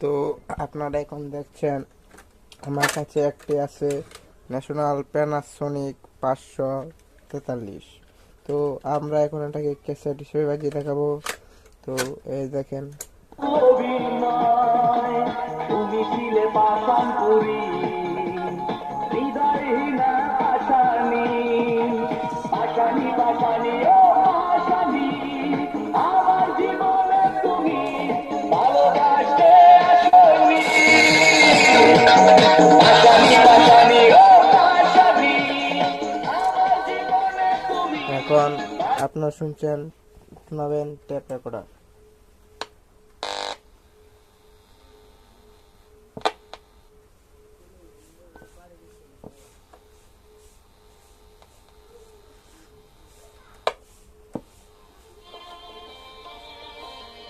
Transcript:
তো আপনারা এখন দেখছেন আমার কাছে একটি আছে ন্যাশনাল প্যানাসোনিক 543। তো আমরা এখন এটাকে ক্যাসেট হিসেবে বাজিয়ে দেখাবো। তো এই দেখেন। অভিনয় তুমি ছিলে পাষাণ পুরী হৃদয়হীনা পাষাণী পাষাণী পাষাণী ও পাষাণী আমার জীবনে তুমি ভালোবাসতে আসনি পাষাণী পাষাণী ও পাষাণী আমার জীবনে তুমি এখন আপনারা শুনছেন শোনাবেন টেপ রেকর্ডার।